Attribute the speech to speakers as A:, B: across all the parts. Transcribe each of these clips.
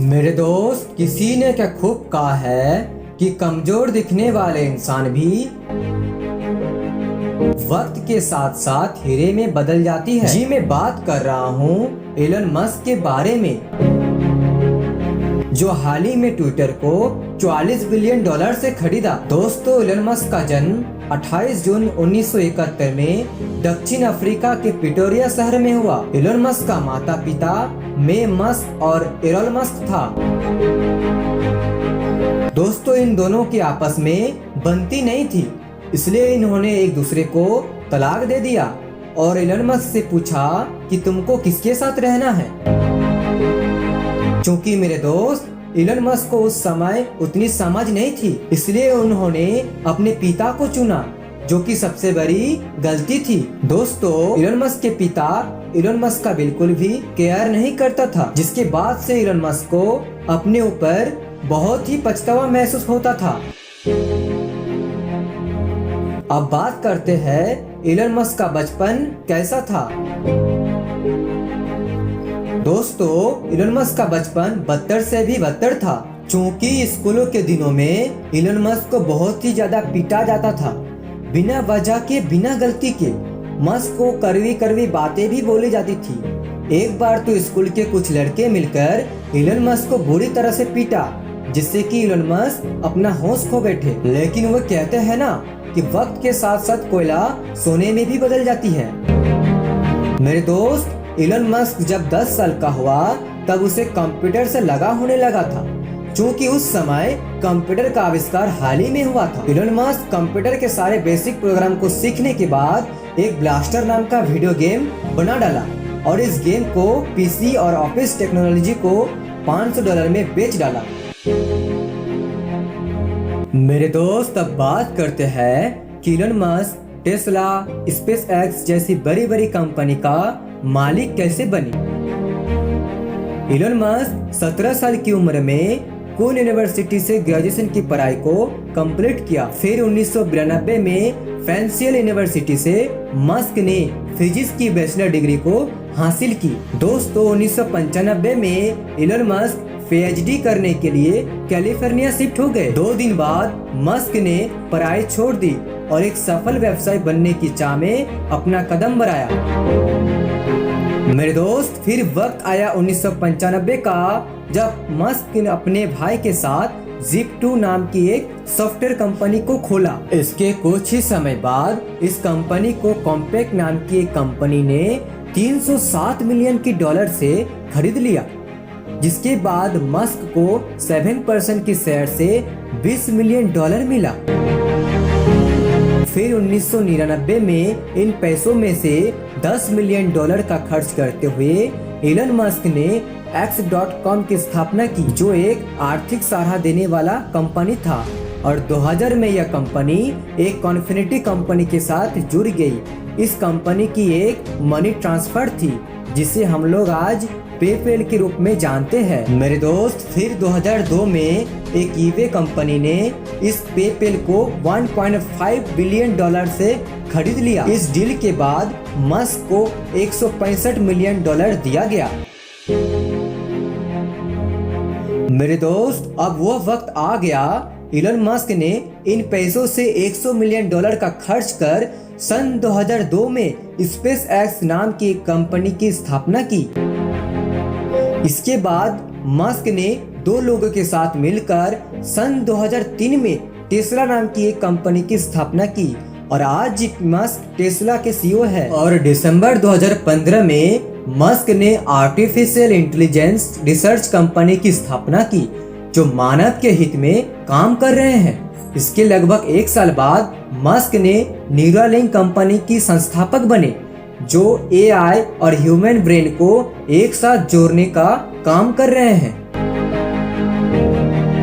A: मेरे दोस्त, किसी ने क्या खूब कहा है कि कमजोर दिखने वाले इंसान भी वक्त के साथ साथ हीरे में बदल जाती है। जी, मैं बात कर रहा हूँ एलन मस्क के बारे में, जो हाल ही में ट्विटर को $44 बिलियन से खरीदा। दोस्तों, एलन मस्क का जन्म 28 जून 1971 में दक्षिण अफ्रीका के प्रिटोरिया शहर में हुआ। एलन मस्क का माता पिता मे मस्क और एरल मस्क था। दोस्तों, इन दोनों की आपस में बनती नहीं थी, इसलिए इन्होंने एक दूसरे को तलाक दे दिया और एलन मस्क से पूछा कि तुमको किसके साथ रहना है। चूंकि मेरे दोस्त, एलन मस्क को उस समय उतनी समझ नहीं थी, इसलिए उन्होंने अपने पिता को चुना, जो कि सबसे बड़ी गलती थी। दोस्तों, एलन मस्क के पिता एलन मस्क का बिल्कुल भी केयर नहीं करता था, जिसके बाद से एलन मस्क को अपने ऊपर बहुत ही पछतावा महसूस होता था। अब बात करते हैं एलन मस्क का बचपन कैसा था। दोस्तों, एलन मस्क का बचपन बदतर से भी बदतर था, क्योंकि स्कूलों के दिनों में एलन मस्क को बहुत ही ज्यादा पीटा जाता था। बिना वजह के, बिना गलती के मस्क को कड़वी कड़वी बातें भी बोली जाती थी। एक बार तो स्कूल के कुछ लड़के मिलकर एलन मस्क को बुरी तरह से पीटा, जिससे कि एलन मस्क अपना होश खो बैठे। लेकिन वो कहते हैं ना कि वक्त के साथ साथ कोयला सोने में भी बदल जाती है। मेरे दोस्त, एलन मस्क जब 10 साल का हुआ तब उसे कंप्यूटर से लगा होने लगा था, क्योंकि उस समय कंप्यूटर का आविष्कार हाल ही में हुआ था। एलन मस्क कंप्यूटर के सारे बेसिक प्रोग्राम को सीखने के बाद एक ब्लास्टर नाम का वीडियो गेम बना डाला और इस गेम को पीसी और ऑफिस टेक्नोलॉजी को $500 में बेच डाला। मेरे दोस्त, अब बात करते हैं कि Elon Musk Tesla, space X जैसी बड़ी बड़ी कंपनी का मालिक कैसे बनी। एलन मस्क 17 साल की उम्र में कून यूनिवर्सिटी से ग्रेजुएशन की पढ़ाई को कंप्लीट किया। फिर 1992 में फैंसियल यूनिवर्सिटी से मस्क ने फिजिक्स की बैचलर डिग्री को हासिल की। दोस्तों, 1995 में एलन मस्क पीएचडी करने के लिए कैलिफोर्निया शिफ्ट हो गए। 2 दिन बाद मस्क ने पढ़ाई छोड़ दी और एक सफल व्यवसाय बनने की चाह में अपना कदम बढ़ाया। मेरे दोस्त, फिर वक्त आया 1995 का, जब मस्क ने अपने भाई के साथ Zip2 नाम की एक सॉफ्टवेयर कंपनी को खोला। इसके कुछ ही समय बाद इस कंपनी को कॉम्पैक्ट नाम की एक कंपनी ने $307 मिलियन से खरीद लिया, जिसके बाद मस्क को 7% की शेयर से $20 मिलियन मिला। फिर 1999 में इन पैसों में से $10 मिलियन का खर्च करते हुए एलन मस्क ने X.com की स्थापना की, जो एक आर्थिक सहारा देने वाला कंपनी था। और 2000 में यह कंपनी एक कॉन्फिनिटी कंपनी के साथ जुड़ गई। इस कंपनी की एक मनी ट्रांसफर थी, जिसे हम लोग आज पेपैल के रूप में जानते हैं। मेरे दोस्त, फिर 2002 में एक ईबे कंपनी ने इस पेपैल को $1.5 बिलियन से खरीद लिया। इस डील के बाद मस्क को $165 मिलियन दिया गया। मेरे दोस्त, अब वो वक्त आ गया, एलन मस्क ने इन पैसों से $100 मिलियन का खर्च कर सन 2002 में स्पेस एक्स नाम की एक कंपनी की स्थापना की। इसके बाद मस्क ने 2 लोगों के साथ मिलकर सन 2003 में टेस्ला नाम की एक कंपनी की स्थापना की और आज मस्क टेस्ला के सीईओ है। और दिसंबर 2015 में मस्क ने आर्टिफिशियल इंटेलिजेंस रिसर्च कंपनी की स्थापना की, जो मानव के हित में काम कर रहे हैं। इसके लगभग 1 साल बाद मस्क ने न्यूरालिंक कंपनी की संस्थापक बने, जो एआई और ह्यूमन ब्रेन को एक साथ जोड़ने का काम कर रहे हैं।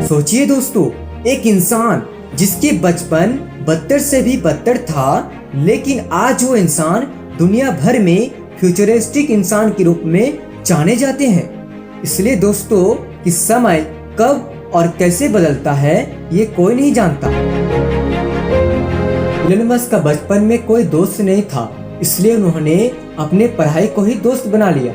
A: सोचिए दोस्तों, एक इंसान जिसके बचपन बदतर से भी बदतर था, लेकिन आज वो इंसान दुनिया भर में फ्यूचरिस्टिक इंसान के रूप में जाने जाते हैं। इसलिए दोस्तों, कि समय कब और कैसे बदलता है ये कोई नहीं जानता। एलन मस्क का बचपन में कोई दोस्त नहीं था, इसलिए उन्होंने अपने पढ़ाई को ही दोस्त बना लिया।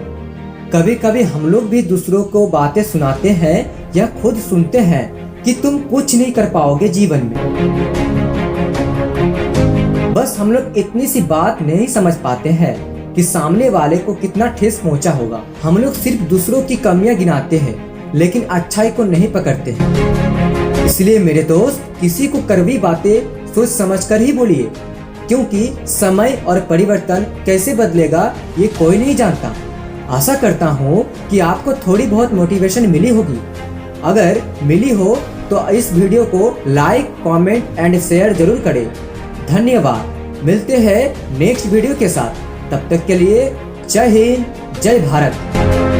A: कभी कभी हम लोग भी दूसरों को बातें सुनाते हैं या खुद सुनते हैं कि तुम कुछ नहीं कर पाओगे जीवन में। बस हम लोग इतनी सी बात नहीं समझ पाते हैं कि सामने वाले को कितना ठेस पहुंचा होगा। हम लोग सिर्फ दूसरों की कमियां गिनाते हैं लेकिन अच्छाई को नहीं पकड़ते हैं। इसलिए मेरे दोस्त, किसी को कड़वी बातें सोच समझ कर ही बोलिए, क्योंकि समय और परिवर्तन कैसे बदलेगा ये कोई नहीं जानता। आशा करता हूँ कि आपको थोड़ी बहुत मोटिवेशन मिली होगी। अगर मिली हो तो इस वीडियो को लाइक, कमेंट एंड शेयर जरूर करें। धन्यवाद। मिलते हैं नेक्स्ट वीडियो के साथ। तब तक के लिए जय हिंद, जय भारत।